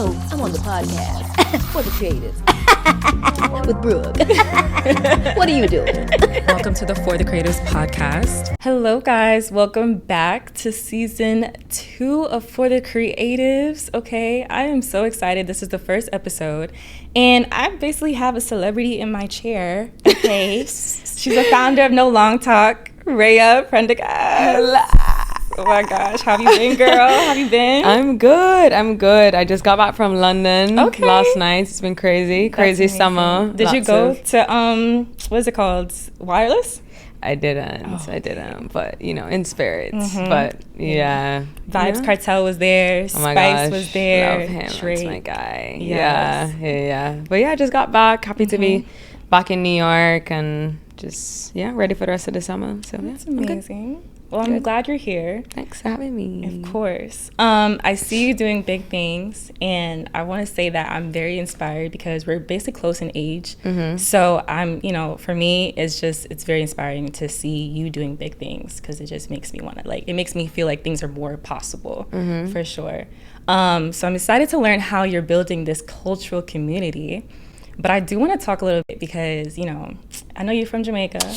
Oh, I'm on the podcast for the creatives with Brooke. What are you doing? Welcome to the For the Creatives podcast. Hello, guys. Welcome back to season 2 of For the Creatives. Okay, I am so excited. This is the first episode, and I basically have a celebrity in my chair. Okay, she's the founder of No Long Talk, Rhea Prendergast. Oh my gosh, how have you been, girl? How have you been? I'm good. I just got back from London last night. It's been crazy summer. Did you go to what is it called? Wireless? I didn't. But you know, in spirits. Mm-hmm. But yeah, Vibes Cartel was there. Oh my Spice gosh, was there. love him. Drake. That's my guy. Yes. Yeah. But yeah, I just got back. Happy to be back in New York and just ready for the rest of the summer. So that's amazing. Well, I'm glad you're here. Thanks for having me. Of course. I see you doing big things, and I want to say that I'm very inspired because we're basically close in age. Mm-hmm. So for me, it's very inspiring to see you doing big things because it just makes me want to, it makes me feel like things are more possible, for sure. So I'm excited to learn how you're building this cultural community. But I do want to talk a little bit because, I know you're from Jamaica.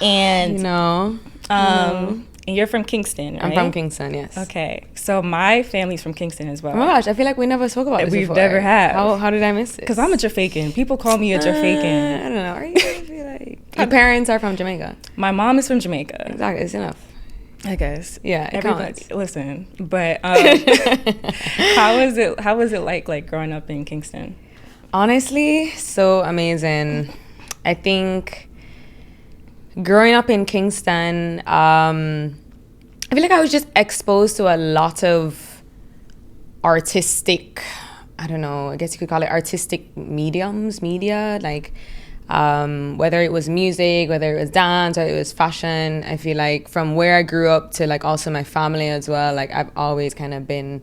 And and you're from Kingston, right? I'm from Kingston, yes. Okay, so my family's from Kingston as well. Oh my gosh, I feel like we never spoke about this before. We've never had. How did I miss it? Because I'm a Jamaican. People call me a Jamaican. I don't know. Are you gonna be like your parents are from Jamaica? My mom is from Jamaica. Exactly, it's enough. I guess. Yeah, everybody. Listen, but how was it like growing up in Kingston? Honestly, so amazing. I think growing up in Kingston, I feel like I was just exposed to a lot of artistic, I don't know, I guess you could call it artistic media, like whether it was music, whether it was dance, or it was fashion. I feel like from where I grew up to like also my family as well, like I've always kind of been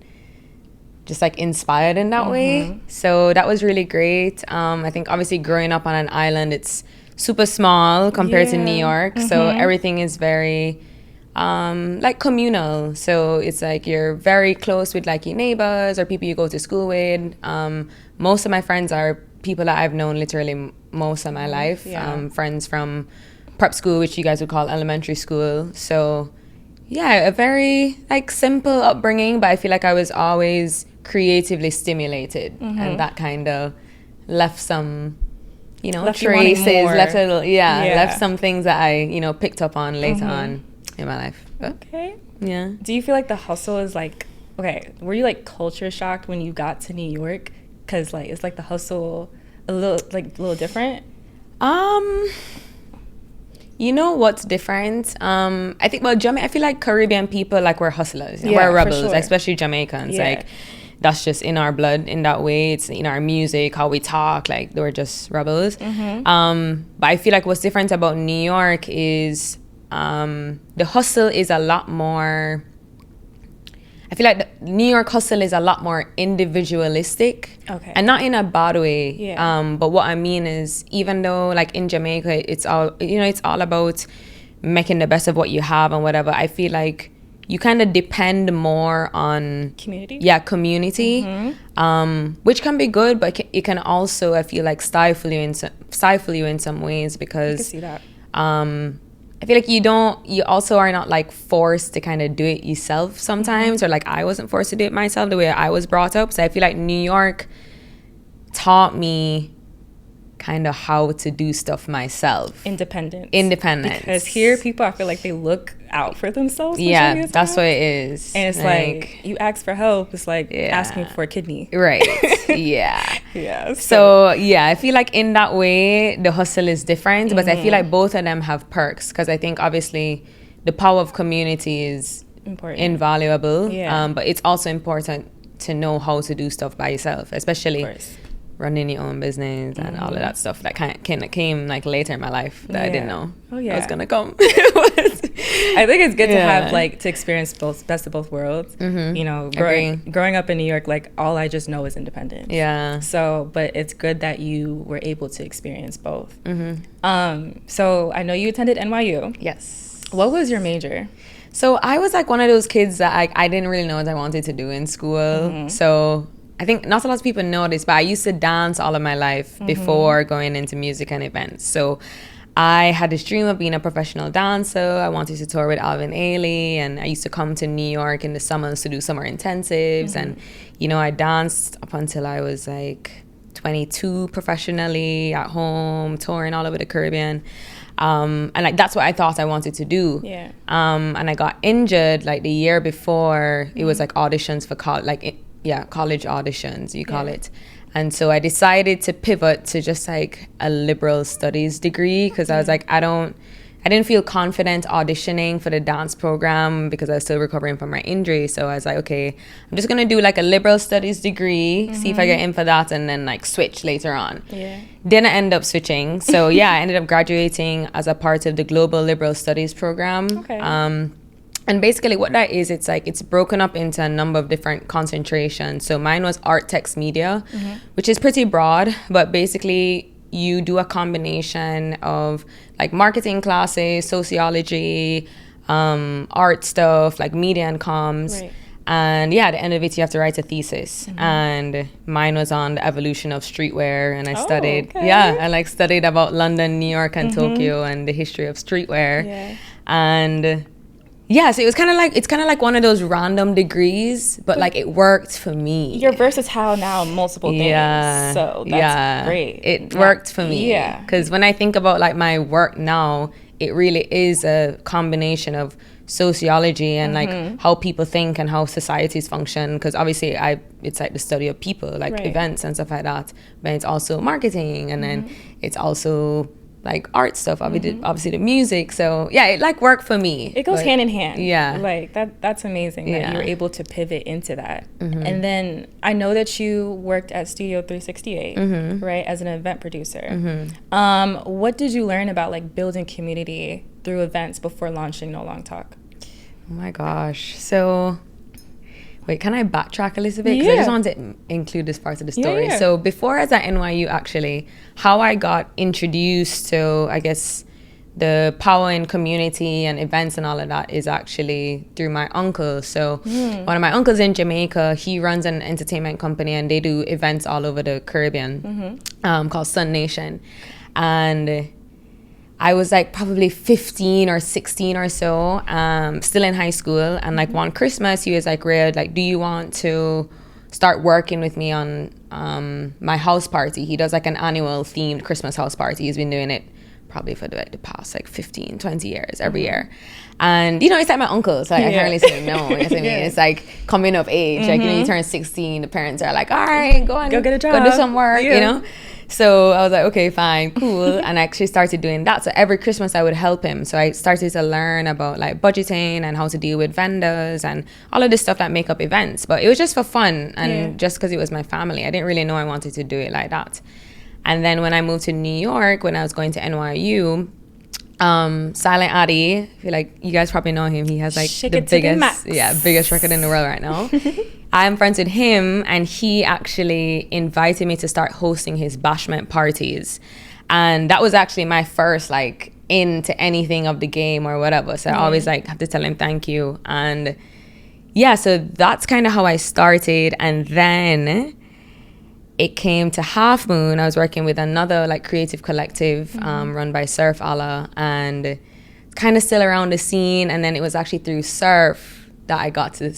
just like inspired in that way. So that was really great. I think obviously growing up on an island, it's super small compared to New York. So everything is very like communal. So it's like you're very close with like your neighbors or people you go to school with. Most of my friends are people that I've known literally most of my life. Friends from prep school, which you guys would call elementary school. So yeah, a very like simple upbringing, but I feel like I was always creatively stimulated, and that kind of left some traces, left some things that I left some on later on in my life. But, okay. Yeah. Do you feel like the hustle is like, were you like culture shocked when you got to New York? Because like it's like the hustle a little different. You know what's different? I think I feel like Caribbean people we're hustlers, we're rebels, sure. especially Jamaicans. That's just in our blood in that way. It's in our music, how we talk, we're just rebels. But I feel like what's different about New York is the hustle is a lot more, I feel like the New York hustle is a lot more individualistic. Okay. And not in a bad way. Yeah. But what I mean is, even though in Jamaica, it's all, it's all about making the best of what you have and whatever, I feel like you kind of depend more on community. Yeah, community, which can be good, but it can also, I feel like, stifle you in some ways because I can see that. I feel like you also are not forced to kind of do it yourself sometimes, or I wasn't forced to do it myself the way I was brought up. So I feel like New York taught me kind of how to do stuff myself. Independence. Because here people, I feel like they look out for themselves. Yeah, that's what it is. And it's like you ask for help, it's like asking for a kidney. Right. Yeah. Yeah. So yeah, I feel like in that way the hustle is different, but I feel like both of them have perks, because I think obviously the power of community is important, invaluable. Yeah. But it's also important to know how to do stuff by yourself, especially running your own business and all of that stuff that came later in my life that I didn't know was gonna come. I think it's good to have to experience best of both worlds. Growing up in New York, all I just know is independence. Yeah. So, but it's good that you were able to experience both. So I know you attended NYU. Yes. What was your major? So I was one of those kids that I didn't really know what I wanted to do in school. So I think not a lot of people know this, but I used to dance all of my life before going into music and events. So I had this dream of being a professional dancer. I wanted to tour with Alvin Ailey, and I used to come to New York in the summers to do summer intensives. And, you know, I danced up until I was like 22 professionally at home, touring all over the Caribbean. And like that's what I thought I wanted to do. Yeah. And I got injured like the year before. It was like auditions for college auditions, you call it. And so I decided to pivot to just like a liberal studies degree, because I was like, I didn't feel confident auditioning for the dance program because I was still recovering from my injury. So I was like, okay, I'm just gonna do like a liberal studies degree, see if I get in for that, and then like switch later on. Yeah. Then I ended up switching. So yeah, I ended up graduating as a part of the Global Liberal Studies program. Okay. And basically what that is, it's like it's broken up into a number of different concentrations. So mine was art, text, media, which is pretty broad, but basically you do a combination of like marketing classes, sociology, art stuff, like media and comms. Right. And yeah, at the end of it, you have to write a thesis. And mine was on the evolution of streetwear. And I studied, I studied about London, New York, and Tokyo, and the history of streetwear. Yeah. And yeah, so it's kind of like one of those random degrees, but like it worked for me. You're versatile now in multiple things. Yeah. So that's great. It worked for me. Yeah. Because when I think about like my work now, it really is a combination of sociology and like how people think and how societies function. Because obviously it's like the study of people, like events and stuff like that. But it's also marketing, and then it's also like art stuff, obviously the music. So yeah, it like worked for me. It goes hand in hand. Yeah. Like that's amazing that you were able to pivot into that. And then I know that you worked at Studio 368, right, as an event producer. What did you learn about like building community through events before launching No Long Talk? Oh my gosh. So wait, can I backtrack a little bit? Because I just want to include this part of the story. So before I was at NYU, actually, how I got introduced to, I guess, the power in community and events and all of that is actually through my uncle. So one of my uncles in Jamaica, he runs an entertainment company, and they do events all over the Caribbean called Sznnn. And I was like probably 15 or 16 or so, still in high school. And like one Christmas, he was like, Rhea, like, do you want to start working with me on my house party? He does like an annual themed Christmas house party. He's been doing it probably for the past like 15, 20 years, every year. And, you know, it's like my uncle, so like, I can't really say no. You know what I mean? It's like coming of age. Like, you know, you turn 16, the parents are like, all right, go get a job. Go do some work, you know? So I was like, okay, fine, cool. And I actually started doing that. So every Christmas I would help him. So I started to learn about like budgeting and how to deal with vendors and all of this stuff that make up events. But it was just for fun, and just because it was my family. I didn't really know I wanted to do it like that. And then when I moved to New York, when I was going to NYU, Silent Addy, I feel like you guys probably know him. He has like the biggest record in the world right now. I'm friends with him, and he actually invited me to start hosting his bashment parties. And that was actually my first like into anything of the game or whatever. So I always like have to tell him thank you. And yeah, so that's kind of how I started. And then it came to Half Moon. I was working with another like creative collective run by Surf Allah, and kind of still around the scene. And then it was actually through Surf that I got to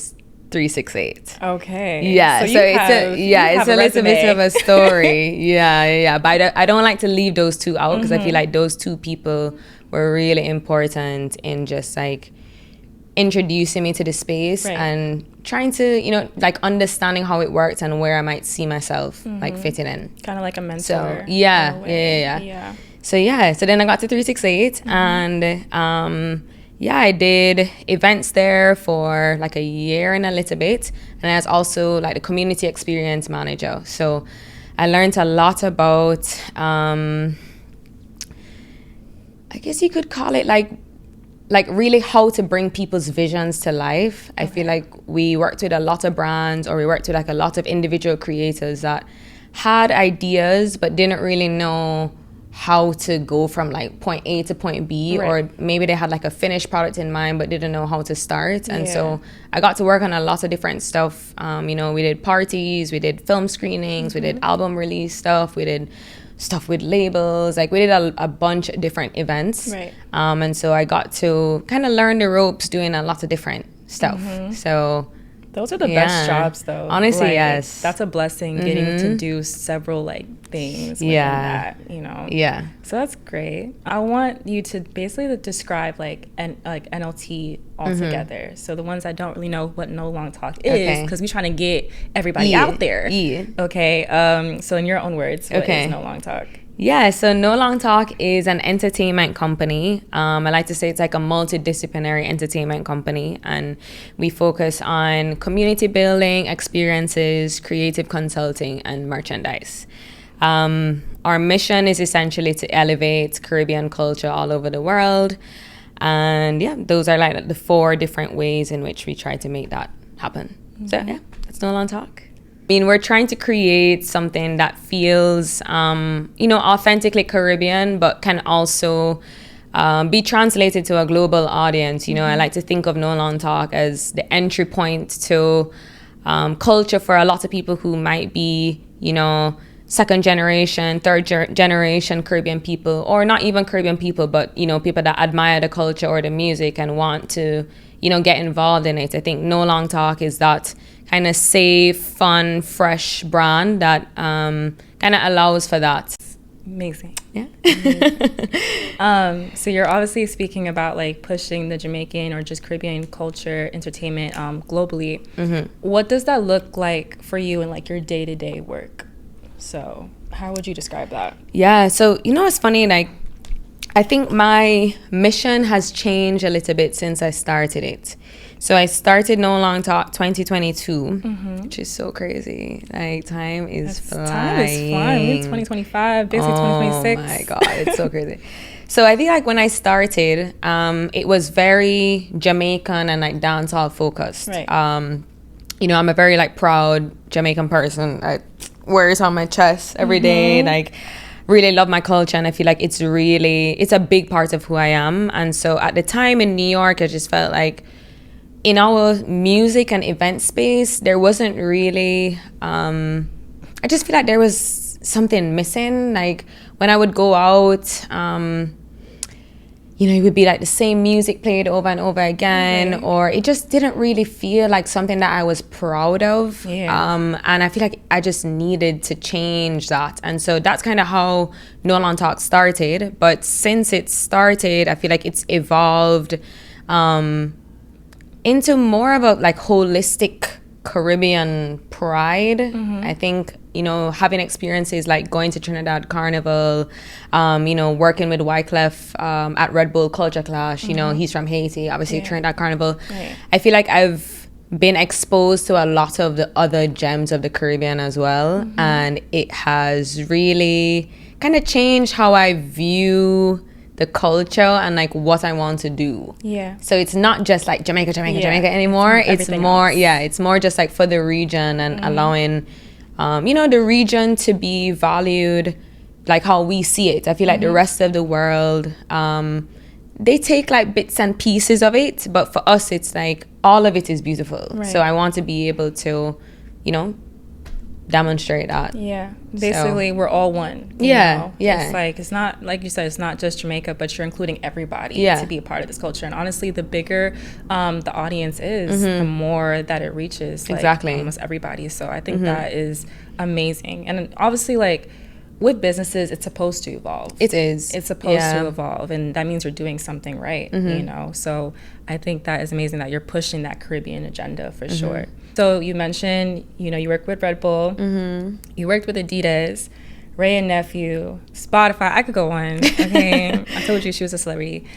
368. Okay. Yeah. So it's a little bit of a story. yeah. But I don't like to leave those two out, because I feel like those two people were really important in just like introducing me to the space and trying to, you know, like understanding how it works and where I might see myself like fitting in. Kind of like a mentor. So yeah. So then I got to 368 and I did events there for like a year and a little bit. And I was also like the community experience manager. So I learned a lot about, I guess you could call it like really how to bring people's visions to life. I feel like we worked with a lot of brands, or we worked with like a lot of individual creators that had ideas but didn't really know how to go from like point A to point B, Right. or maybe they had like a finished product in mind but didn't know how to start. And Yeah. so I got to work on a lot of different stuff. You know, we did parties, we did film screenings, we did album release stuff, we did stuff with labels, like we did a bunch of different events. Right. And so I got to kind of learn the ropes doing a lot of different stuff. So Those are the Yeah. best jobs, though. Honestly, yes. That's a blessing, getting to do several like things. Within Yeah. that, you know. yeah. So that's great. I want you to basically describe like NLT altogether. So the ones that don't really know what No Long Talk is, Okay. because we're trying to get everybody Yeah. out there. Yeah. Okay. So in your own words, what Okay. is No Long Talk? Yeah, so No Long Talk is an entertainment company. I like to say it's like a multidisciplinary entertainment company, and we focus on community building, experiences, creative consulting, and merchandise. Our mission is essentially to elevate Caribbean culture all over the world. And yeah, those are like the 4 different ways in which we try to make that happen. So yeah, that's No Long Talk. I mean, we're trying to create something that feels, you know, authentically Caribbean, but can also be translated to a global audience. You know, I like to think of No Long Talk as the entry point to culture for a lot of people who might be, you know, second generation, third generation Caribbean people, or not even Caribbean people, but, you know, people that admire the culture or the music and want to, you know, get involved in it. I think No Long Talk is that kind of safe, fun, fresh brand that kind of allows for that. Amazing. Yeah. So you're obviously speaking about like pushing the Jamaican or just Caribbean culture, entertainment globally. What does that look like for you in like your day-to-day work? So how would you describe that? Yeah. So, you know, it's funny, like, I think my mission has changed a little bit since I started it. So I started No Long Talk 2022, which is so crazy. Like, time is flying. Time is flying. We're 2025, basically 2026. Oh my God, it's so crazy. So I think like when I started, it was very Jamaican and like dancehall focused. Right. You know, I'm a very like proud Jamaican person. I wear it on my chest every day. Like, really love my culture, and I feel like it's a big part of who I am. And so at the time in New York, I just felt like in our music and event space, there wasn't really, I just feel like there was something missing. Like when I would go out, you know, it would be like the same music played over and over again, or it just didn't really feel like something that I was proud of. Yeah. And I feel like I just needed to change that. And so that's kind of how No Long Talk started. But since it started, I feel like it's evolved into more of a like holistic Caribbean pride. I think, you know, having experiences like going to Trinidad Carnival, you know, working with Wyclef at Red Bull Culture Clash, you know, he's from Haiti, obviously Trinidad Carnival. Right. I feel like I've been exposed to a lot of the other gems of the Caribbean as well. And it has really kind of changed how I view the culture and like what I want to do. Yeah. So it's not just like Jamaica anymore. It's Everything more, else. it's more just like for the region and allowing, you know, the region to be valued like how we see it. I feel like the rest of the world, they take like bits and pieces of it, but for us, it's like all of it is beautiful. Right. So I want to be able to, you know, demonstrate that. Yeah. Basically, we're all one. you Yeah, know? yeah. It's like, it's not, like you said, it's not just Jamaica, but you're including everybody Yeah. to be a part of this culture. And honestly, the bigger the audience is, the more that it reaches like, Exactly. almost everybody. So I think that is amazing. And obviously, like, with businesses, it's supposed to evolve. It is. It's supposed to evolve, and that means you're doing something right, you know? So I think that is amazing that you're pushing that Caribbean agenda for sure. So you mentioned, you know, you work with Red Bull, you worked with Adidas, Wray Nephew, Spotify. I could go on, okay? I told you she was a celebrity.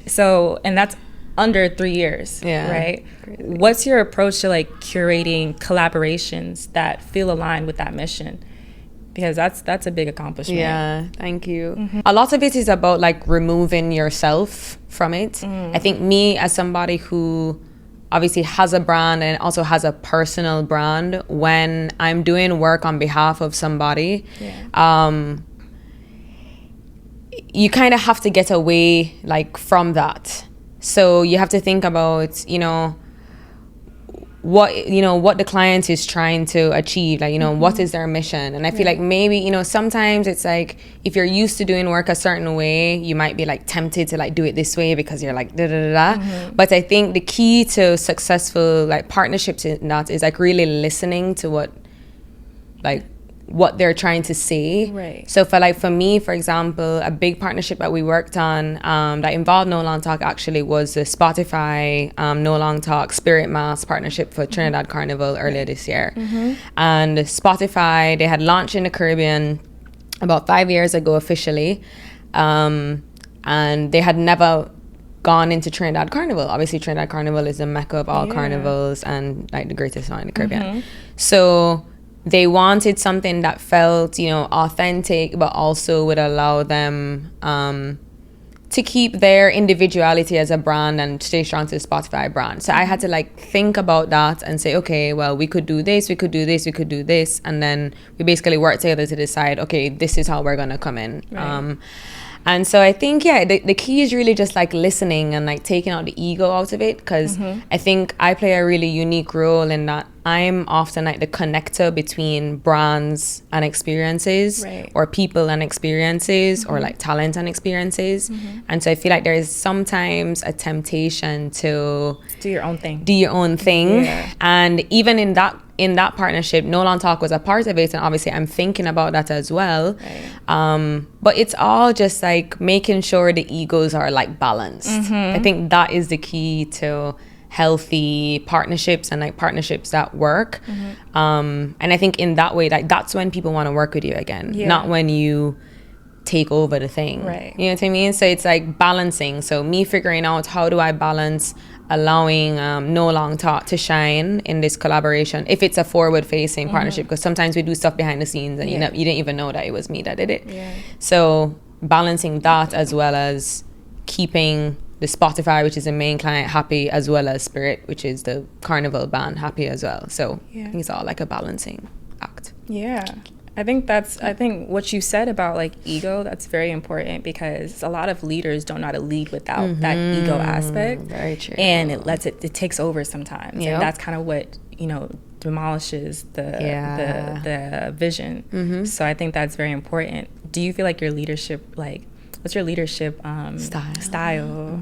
So, and that's under 3 years, right? Crazy. What's your approach to like curating collaborations that feel aligned with that mission? Because that's a big accomplishment. Yeah, thank you. A lot of it is about like removing yourself from it. I think me as somebody who obviously has a brand and also has a personal brand, when I'm doing work on behalf of somebody, you kind of have to get away like from that. So you have to think about, what the client is trying to achieve, like, what is their mission. And I feel like maybe, sometimes it's like, if you're used to doing work a certain way, you might be like tempted to like do it this way because you're like da da da da. But I think the key to successful like partnerships in that is like really listening to what they're trying to say. Right. So for me, for example, a big partnership that we worked on that involved No Long Talk actually was the Spotify No Long Talk Spirit Mass partnership for Trinidad Carnival earlier this year. And Spotify, they had launched in the Caribbean about 5 years ago officially, and they had never gone into Trinidad Carnival. Obviously Trinidad Carnival is the mecca of all carnivals and like the greatest one in the Caribbean. So they wanted something that felt, authentic, but also would allow them to keep their individuality as a brand and stay strong to the Spotify brand. So I had to like think about that and say, okay, well, we could do this, we could do this, we could do this. And then we basically worked together to decide, okay, this is how we're going to come in. Right. And so I think, the key is really just like listening and like taking out the ego out of it. Because I think I play a really unique role in that I'm often like the connector between brands and experiences, or people and experiences, or like talent and experiences. And so I feel like there is sometimes a temptation to do your own thing. Yeah. And even in that partnership, No Long Talk was a part of it, and obviously I'm thinking about that as well. Right. But it's all just like making sure the egos are like balanced. I think that is the key to healthy partnerships and like partnerships that work. And I think in that way, like that's when people want to work with you again, not when you take over the thing. Right. You know what I mean? So it's like balancing. So me figuring out how do I balance allowing No Long Talk to shine in this collaboration, if it's a forward-facing partnership, because sometimes we do stuff behind the scenes and you didn't even know that it was me that did it. So balancing that as well as keeping the Spotify, which is the main client, happy, as well as Spirit, which is the carnival band, happy as well. So I think it's all like a balancing act. Yeah. I think what you said about like ego, that's very important, because a lot of leaders don't know how to lead without that ego aspect. Very true. And it takes over sometimes. And that's kind of what, demolishes the vision. So I think that's very important. Do you feel like your leadership, like, what's your leadership style?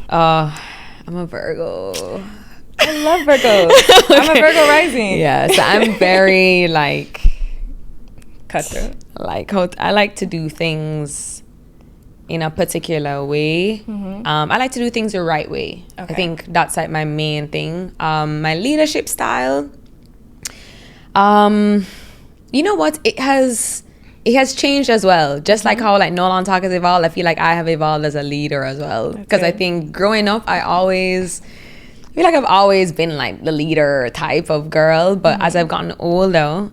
I'm a Virgo. I love Virgos. I'm a Virgo rising. Yeah, so I'm very like cutthroat. Like I like to do things in a particular way. I like to do things the right way. Okay. I think that's like my main thing. My leadership style, you know what? It has changed as well. Just like how like No Long Talk has evolved, I feel like I have evolved as a leader as well. Because I think growing up, I feel like I've always been like the leader type of girl, but as I've gotten older,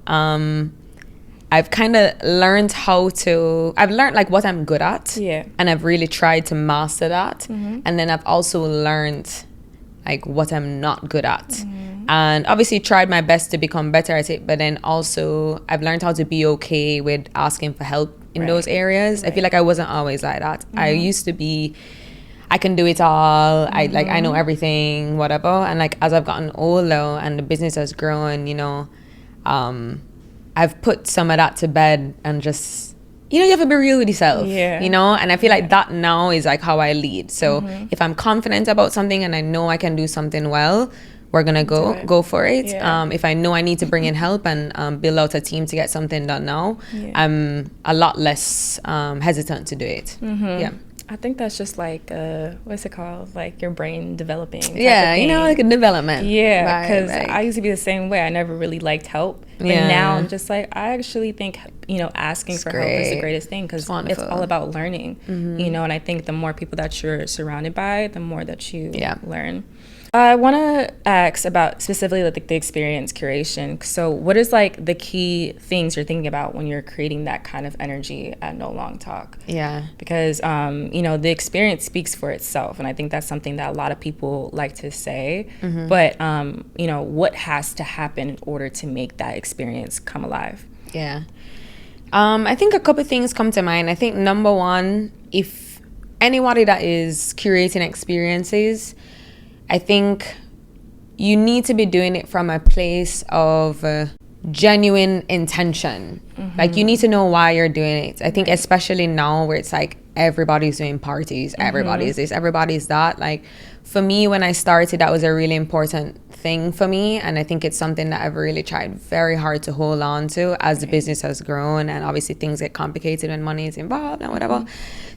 I've kind of learned I've learned like what I'm good at, and I've really tried to master that. And then I've also learned like what I'm not good at, and obviously tried my best to become better at it. But then also I've learned how to be okay with asking for help in those areas. I feel like I wasn't always like that. I used to be, I can do it all. I know everything, whatever. And like as I've gotten older and the business has grown, I've put some of that to bed and just, you have to be real with yourself. And I feel like that now is like how I lead. So if I'm confident about something and I know I can do something well, we're gonna go for it. If I know I need to bring in help and build out a team to get something done now, I'm a lot less hesitant to do it. I think that's just like what's it called? Like your brain developing. Like a development. Yeah, because I used to be the same way. I never really liked help, but now I'm just like, I actually think asking for help is the greatest thing, because it's all about learning. And I think the more people that you're surrounded by, the more that you learn. I want to ask about specifically like the experience curation. So what is like the key things you're thinking about when you're creating that kind of energy at No Long Talk? Because the experience speaks for itself, and I think that's something that a lot of people like to say. But what has to happen in order to make that experience come alive? I think a couple things come to mind. I think number one, if anybody that is curating experiences, I think you need to be doing it from a place of genuine intention. Like, you need to know why you're doing it. I think especially now where it's like everybody's doing parties, everybody's this, everybody's that. Like, for me, when I started, that was a really important thing for me, and I think it's something that I've really tried very hard to hold on to as the business has grown, and obviously things get complicated when money is involved and whatever.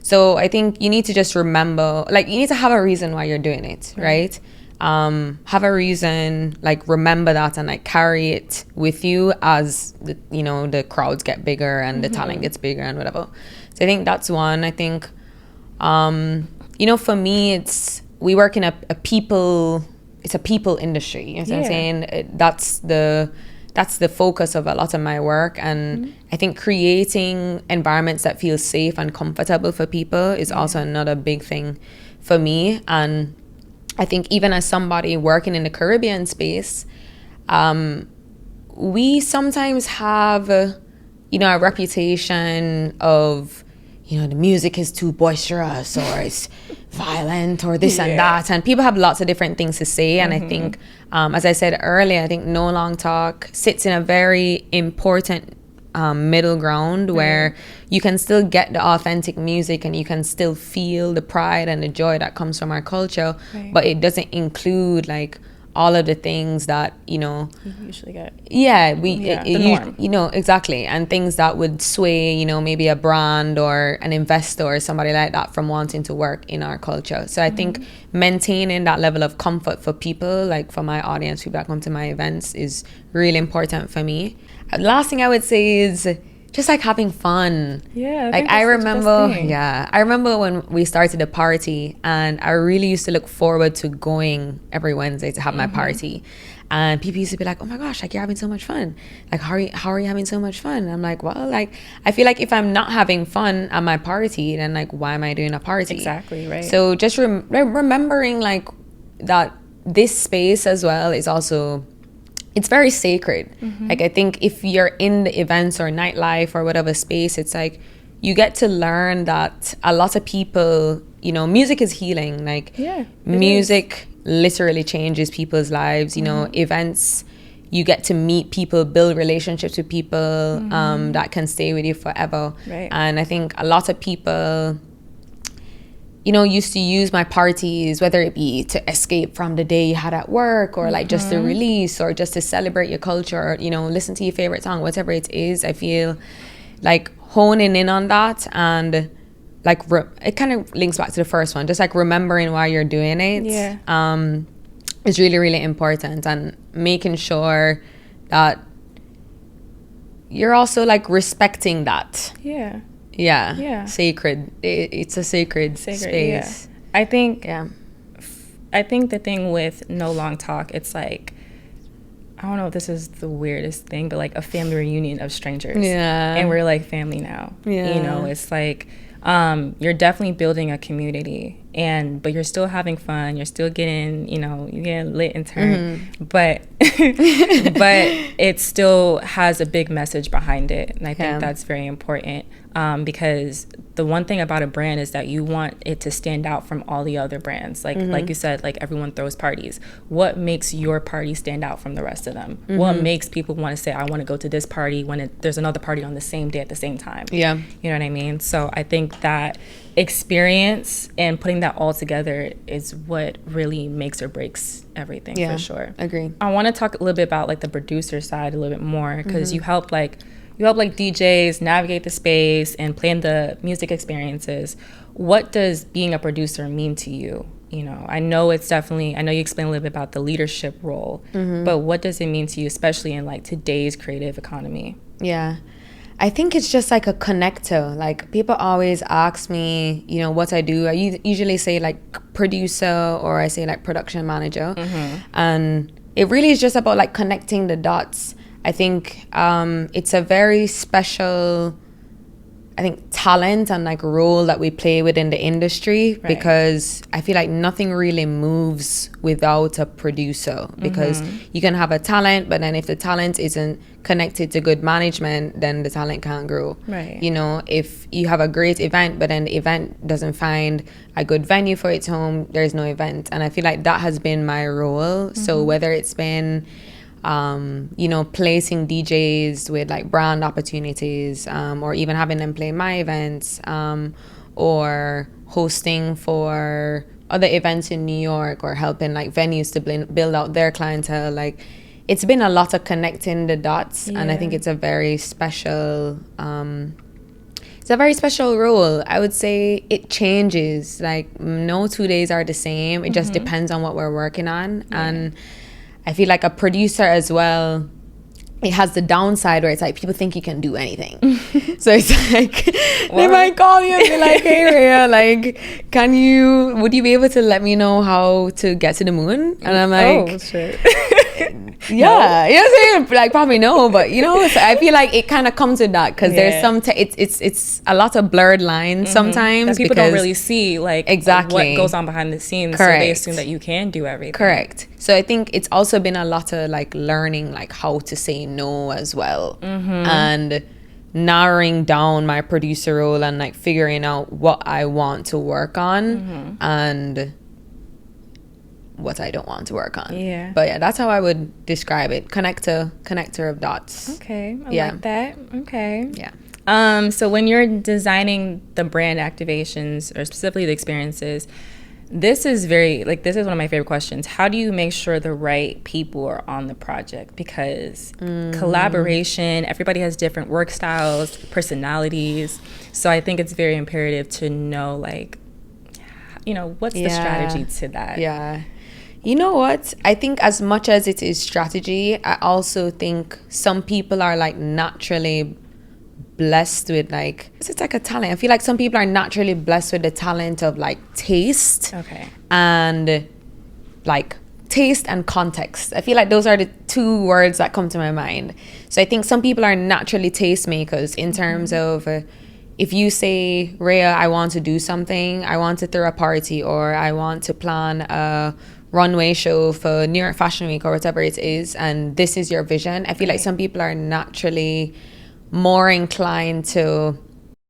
So I think you need to just remember, like, you need to have a reason why you're doing it, right? Have a reason, like, remember that, and like carry it with you as the, you know, the crowds get bigger and the talent gets bigger and whatever. So I think that's one. I think you know, for me, we work in a people industry, you know what I'm saying? That's the focus of a lot of my work, and I think creating environments that feel safe and comfortable for people is also another big thing for me. And I think even as somebody working in the Caribbean space, we sometimes have, you know, a reputation of, you know, the music is too boisterous or it's violent or this and that. And people have lots of different things to say. And I think, as I said earlier, I think No Long Talk sits in a very important middle ground where you can still get the authentic music and you can still feel the pride and the joy that comes from our culture, but it doesn't include like all of the things that, you know, you usually get. The norm. You know, exactly. And things that would sway, you know, maybe a brand or an investor or somebody like that from wanting to work in our culture. So I think maintaining that level of comfort for people, like for my audience, people that come to my events, is really important for me. Last thing I would say is just like having fun. Yeah. Like I remember when we started the party, and I really used to look forward to going every Wednesday to have my party. And people used to be like, oh my gosh, like you're having so much fun. Like how are you having so much fun? And I'm like, well, like I feel like if I'm not having fun at my party, then like why am I doing a party? Exactly, right. So just remembering like that this space as well is also, it's very sacred. Like I think if you're in the events or nightlife or whatever space, it's like you get to learn that a lot of people, you know, music is healing. Like music literally changes people's lives. You know, events, you get to meet people, build relationships with people that can stay with you forever. Right. And I think a lot of people, you know, used to use my parties, whether it be to escape from the day you had at work or like just to release or just to celebrate your culture, or, you know, listen to your favorite song, whatever it is. I feel like honing in on that, and like it kind of links back to the first one, just like remembering why you're doing it is really, really important, and making sure that you're also like respecting that. Sacred. It's a sacred space. I think the thing with No Long Talk, it's like, I don't know if this is the weirdest thing, but like a family reunion of strangers. And we're like family now. You know, it's like you're definitely building a community, but you're still having fun, you're still getting, you know, you get lit in turn, but it still has a big message behind it, and I think that's very important, because the one thing about a brand is that you want it to stand out from all the other brands. Like you said, like everyone throws parties. What makes your party stand out from the rest of them? What makes people want to say, I want to go to this party when there's another party on the same day at the same time? You know what I mean? So I think that experience and putting that all together is what really makes or breaks everything, for sure. Agree. I want to talk a little bit about like the producer side a little bit more, because you help DJs navigate the space and plan the music experiences. What does being a producer mean to you? You know, I know you explained a little bit about the leadership role, but what does it mean to you, especially in like today's creative economy? I think it's just like a connector. Like people always ask me, you know, what I do. I usually say like producer, or I say like production manager. And it really is just about like connecting the dots. I think it's a very special I think talent and like role that we play within the industry, because I feel like nothing really moves without a producer, because you can have a talent, but then if the talent isn't connected to good management, then the talent can't grow. Right. You know, if you have a great event, but then the event doesn't find a good venue for its home, there's no event. And I feel like that has been my role. So whether it's been you know, placing DJs with like brand opportunities, or even having them play my events, or hosting for other events in New York, or helping like venues to build out their clientele. Like, it's been a lot of connecting the dots, and I think it's a very special role. I would say it changes. Like, no 2 days are the same. It just depends on what we're working on. And I feel like a producer as well, it has the downside where it's like people think you can do anything. So it's like they might call you and be like, hey Rhea, like, would you be able to let me know how to get to the moon? And I'm like, oh shit. yeah, you know what I'm saying? Like, probably no, but you know, so I feel like it kind of comes with that, because there's some it's a lot of blurred lines sometimes that people don't really see, like, exactly what goes on behind the scenes. Correct. So they assume that you can do everything. Correct. So I think it's also been a lot of like learning like how to say no as well, and narrowing down my producer role and like figuring out what I want to work on and what I don't want to work on. Yeah. But yeah, that's how I would describe it. Connector of dots. Okay. I like that. Okay. Yeah. So when you're designing the brand activations, or specifically the experiences, this is one of my favorite questions. How do you make sure the right people are on the project? Because collaboration, everybody has different work styles, personalities. So I think it's very imperative to know, like, you know, what's the strategy to that? Yeah. You know what? I think as much as it is strategy, I also think some people are like naturally blessed with like, it's like a talent. I feel like some people are naturally blessed with the talent of like taste. Okay. And like taste and context. I feel like those are the two words that come to my mind. So I think some people are naturally tastemakers in terms of if you say, Rhea, I want to do something, I want to throw a party, or I want to plan a runway show for New York Fashion Week or whatever it is, and this is your vision. I feel like some people are naturally more inclined to,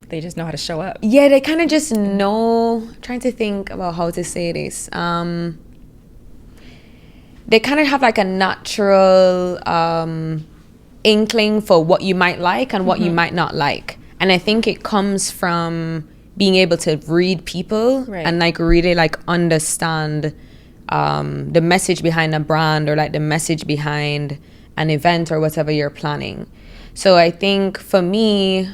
they just know how to show up. Yeah, they kind of just know. Trying to think about how to say this. They kind of have like a natural inkling for what you might like and what you might not like. And I think it comes from being able to read people and like really like understand the message behind a brand, or like the message behind an event or whatever you're planning. So I think for me,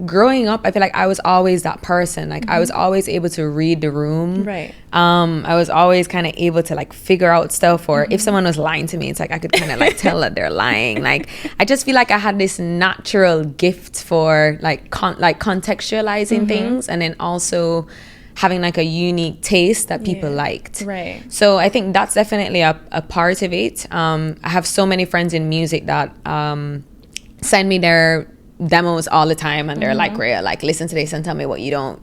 growing up, I feel like I was always that person. Like I was always able to read the room. Right. I was always kind of able to like figure out stuff, or if someone was lying to me, it's like I could kind of like tell that they're lying. Like I just feel like I had this natural gift for like contextualizing things, and then also having like a unique taste that people liked. Right. So I think that's definitely a part of it. I have so many friends in music that send me their demos all the time, and they're like, Rhea, like listen to this and tell me what you like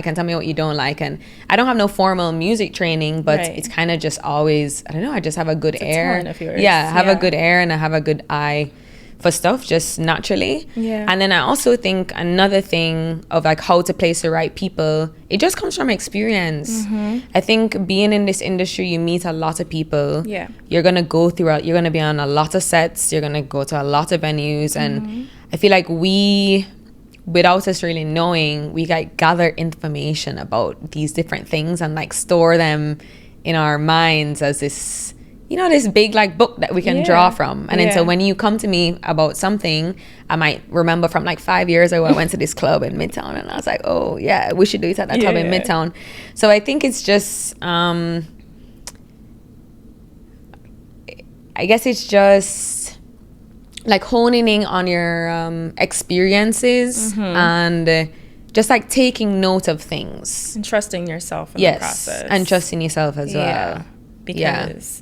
and tell me what you don't like. And I don't have no formal music training, but it's kind of just always, I don't know, I just have a good ear. I have a good ear, and I have a good eye for stuff just naturally. And then I also think another thing of like how to place the right people, it just comes from experience. I think being in this industry, you meet a lot of people. You're gonna you're gonna be on a lot of sets, you're gonna go to a lot of venues, and I feel like without us really knowing, we like gather information about these different things and like store them in our minds as this, you know, this big like book that we can draw from. And then so when you come to me about something, I might remember from like 5 years ago, I went to this club in Midtown, and I was like, oh yeah, we should do it at that club in Midtown. So I think it's just, I guess it's just like honing in on your experiences and just like taking note of things. And trusting yourself in the process. And trusting yourself as well. Because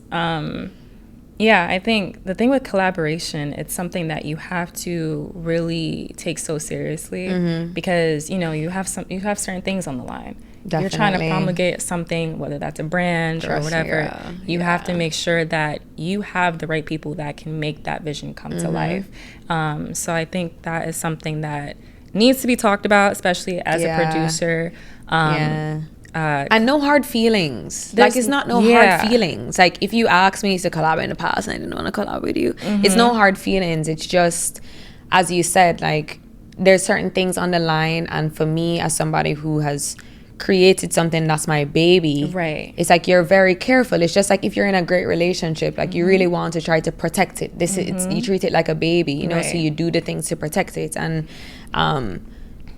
Yeah, I think the thing with collaboration, it's something that you have to really take so seriously because, you know, you have certain things on the line. Definitely. You're trying to promulgate something, whether that's a brand or whatever. You have to make sure that you have the right people that can make that vision come to life. So I think that is something that needs to be talked about, especially as a producer. And no hard feelings. Like, it's not hard feelings. Like, if you asked me to collab in the past and I didn't want to collab with you, it's no hard feelings. It's just, as you said, like, there's certain things on the line. And for me, as somebody who has created something that's my baby, right, it's like you're very careful. It's just like if you're in a great relationship, like you really want to try to protect it. You treat it like a baby, you know, so you do the things to protect it. And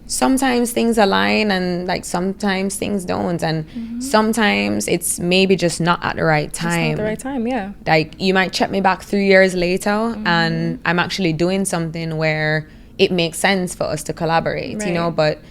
sometimes things align and like sometimes things don't, and sometimes it's maybe just not at the right time. Just not the right time, yeah. Like, you might check me back 3 years later and I'm actually doing something where it makes sense for us to collaborate, you know. But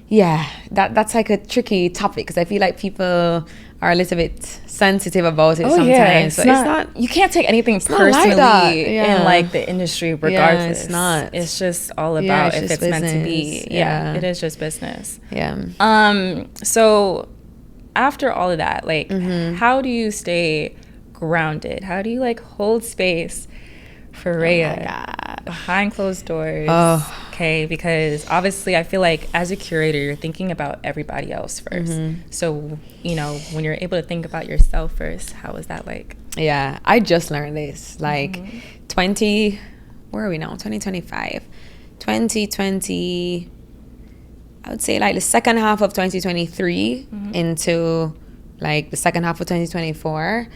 yeah, that's like a tricky topic because I feel like people are a little bit sensitive about it sometimes. Yeah, it's so not, you can't take anything personally in like the industry regardless. It's not. It's just all about if it's business. meant to be. Yeah, it is just business. Yeah. So after all of that, like, how do you stay grounded? How do you like hold space for Rhea behind closed doors? Okay, because obviously I feel like as a curator, you're thinking about everybody else first. So, you know, when you're able to think about yourself first, how is that like? Yeah, I just learned this. Like, where are we now? 2025. 2020, I would say like the second half of 2023 into like the second half of 2024.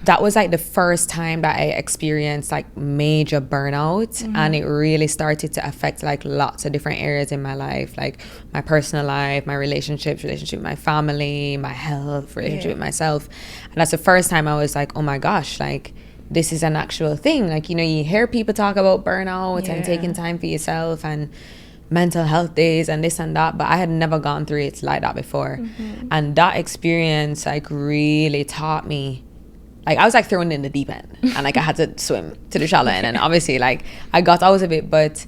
That was like the first time that I experienced like major burnout, and it really started to affect like lots of different areas in my life, like my personal life, my relationships, relationship with my family, my health, relationship with myself. And that's the first time I was like, oh my gosh, like this is an actual thing. Like, you know, you hear people talk about burnout and taking time for yourself and mental health days and this and that, but I had never gone through it like that before. And that experience like really taught me. Like, I was like thrown in the deep end and like I had to swim to the shallow end, and obviously like I got out of it, but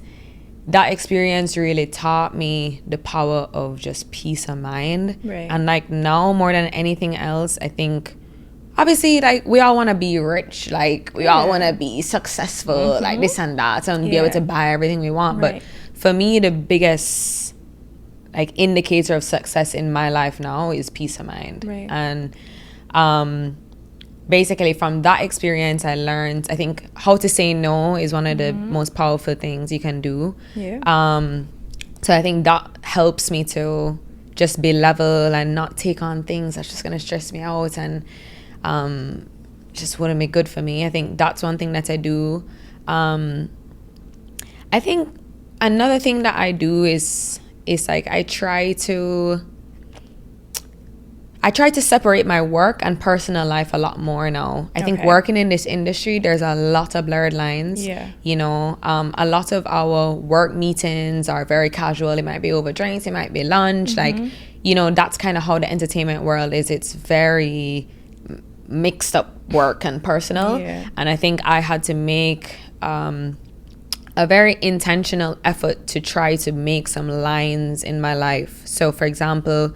that experience really taught me the power of just peace of mind. And like now more than anything else, I think obviously like we all want to be rich, like we all want to be successful, like this and that, and be able to buy everything we want. But for me, the biggest like indicator of success in my life now is peace of mind. And basically from that experience I learned, I think, how to say no is one of the most powerful things you can do. So I think that helps me to just be level and not take on things that's just going to stress me out and just wouldn't be good for me. I think that's one thing that I do. I think another thing that I do is like I try to separate my work and personal life a lot more now. I think working in this industry, there's a lot of blurred lines. You know, a lot of our work meetings are very casual. It might be over drinks, it might be lunch. Like, you know, that's kind of how the entertainment world is. It's very mixed up work and personal. And I think I had to make a very intentional effort to try to make some lines in my life. So, for example,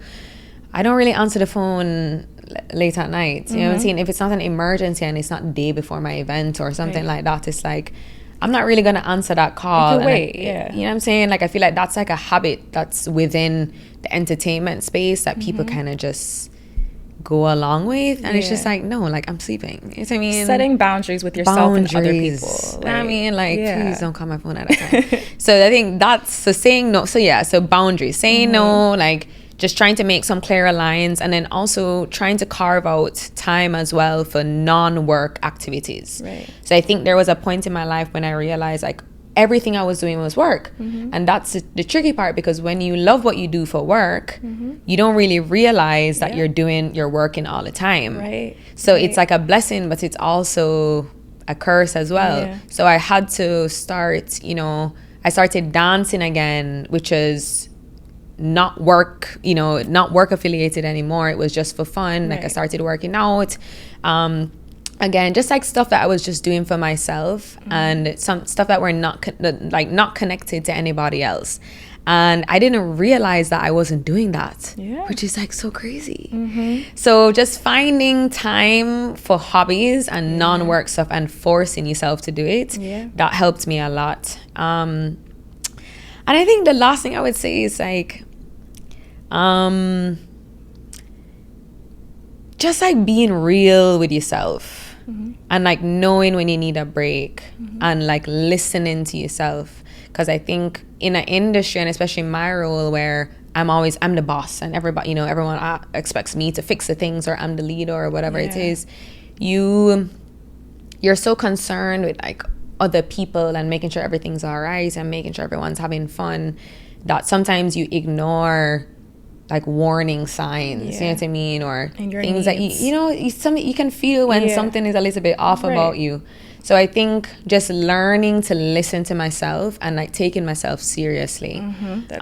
I don't really answer the phone late at night. You know what I'm saying? If it's not an emergency and it's not the day before my event or something like that, it's like, I'm not really going to answer that call. You can wait, you know what I'm saying? Like, I feel like that's like a habit that's within the entertainment space that people kind of just go along with. And it's just like, no, like, I'm sleeping. You know what I mean? Setting boundaries with yourself and other people. Like, I mean, like, please don't call my phone at a time. So I think that's, so saying no. So yeah, so boundaries. Saying no, like, just trying to make some clearer lines, and then also trying to carve out time as well for non-work activities. So I think there was a point in my life when I realized like everything I was doing was work. And that's the tricky part, because when you love what you do for work, you don't really realize that you're working all the time. So it's like a blessing, but it's also a curse as well. So I had to start, you know, I started dancing again, which is not work, you know, not work affiliated anymore. It was just for fun. Like, I started working out. Again, just like stuff that I was just doing for myself, and some stuff that were not connected to anybody else. And I didn't realize that I wasn't doing that, which is like so crazy. So just finding time for hobbies and non-work stuff and forcing yourself to do it, that helped me a lot. And I think the last thing I would say is like, just like being real with yourself. And like knowing when you need a break, and like listening to yourself. Because I think in an industry, and especially my role, where I'm the boss and everybody, everyone expects me to fix the things, or I'm the leader or whatever it is, you're so concerned with like other people and making sure everything's all right and making sure everyone's having fun, that sometimes you ignore like warning signs, you know what I mean, or things that you can feel when something is a little bit off about you. So I think just learning to listen to myself and like taking myself seriously. Those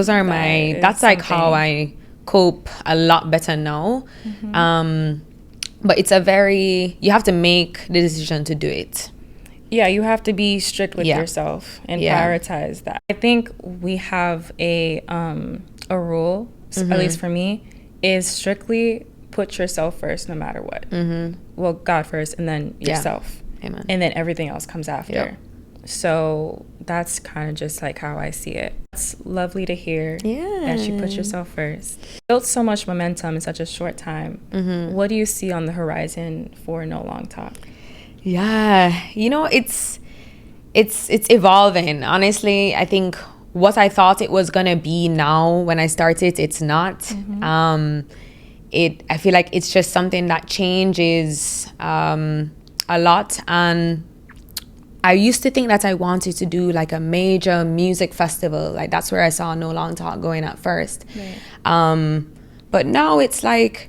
are that's like how I cope a lot better now. But it's you have to make the decision to do it. Yeah, you have to be strict with yourself and prioritize that. I think we have a rule, at least for me, is strictly put yourself first no matter what. Well, God first, and then yourself. Amen. And then everything else comes after. So that's kind of just like how I see it. It's lovely to hear that you put yourself first. Built so much momentum in such a short time. What do you see on the horizon for No Long Talk? It's evolving. Honestly, I think what I thought it was gonna be now when I started, it's not. I feel like it's just something that changes a lot. And I used to think that I wanted to do like a major music festival. Like that's where I saw No Long Talk going at first. But now it's like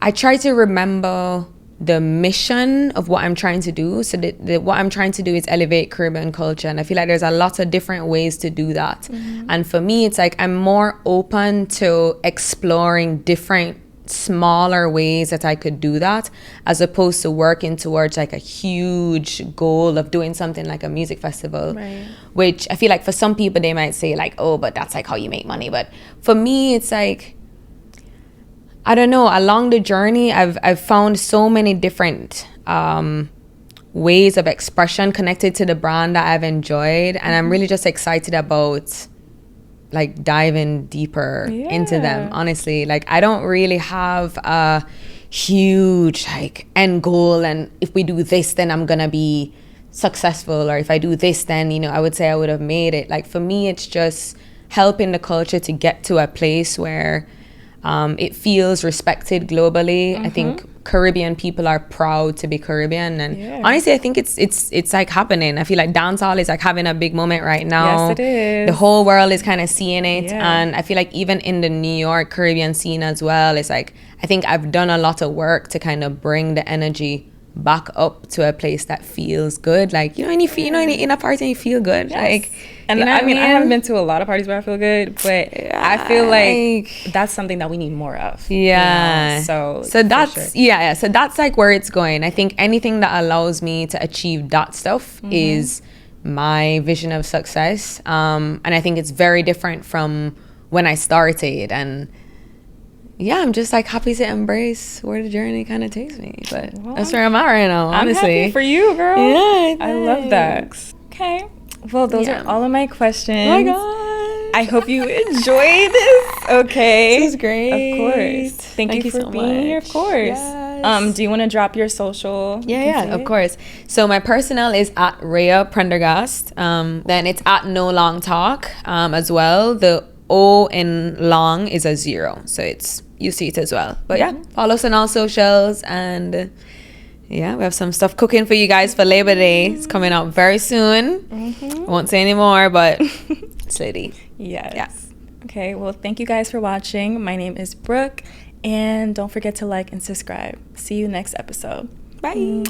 I try to remember the mission of what I'm trying to do. So what I'm trying to do is elevate Caribbean culture, and I feel like there's a lot of different ways to do that. And for me, it's like I'm more open to exploring different smaller ways that I could do that, as opposed to working towards like a huge goal of doing something like a music festival, which I feel like for some people they might say like, oh, but that's like how you make money. But for me, it's like, I don't know, along the journey, I've found so many different ways of expression connected to the brand that I've enjoyed. And I'm really just excited about like diving deeper into them, honestly. Like I don't really have a huge like end goal, and if we do this, then I'm gonna be successful, or if I do this, then, I would say I would have made it. Like for me, it's just helping the culture to get to a place where it feels respected globally. I think Caribbean people are proud to be Caribbean, and honestly, I think it's like happening. I feel like dancehall is like having a big moment right now. Yes, it is. The whole world is kind of seeing it, and I feel like even in the New York Caribbean scene as well, it's like I think I've done a lot of work to kind of bring the energy back up to a place that feels good. Like in a party and you feel good. Like, and I haven't been to a lot of parties where I feel good, but I feel like that's something that we need more of. So that's so that's like where it's going. I think anything that allows me to achieve that stuff is my vision of success. And I think it's very different from when I started, and I'm just like happy to embrace where the journey kind of takes me. But that's where I'm at right now, honestly. I'm happy for you, girl. I love that. Okay. Well, those are all of my questions. Oh my God. I hope you enjoyed this. Okay. This is great. Of course. Thank you for so being here, of course. Yes. Do you want to drop your social? Of course. So my personal is at Rhea Prendergast. Then it's at No Long Talk as well. The O in long is a 0, so you see it as well. But follow us on all socials, and we have some stuff cooking for you guys for Labor Day. It's coming out very soon. I won't say any more, but it's lady. Yes. Okay, well, thank you guys for watching. My name is Brooke, and don't forget to like and subscribe. See you next episode. Bye.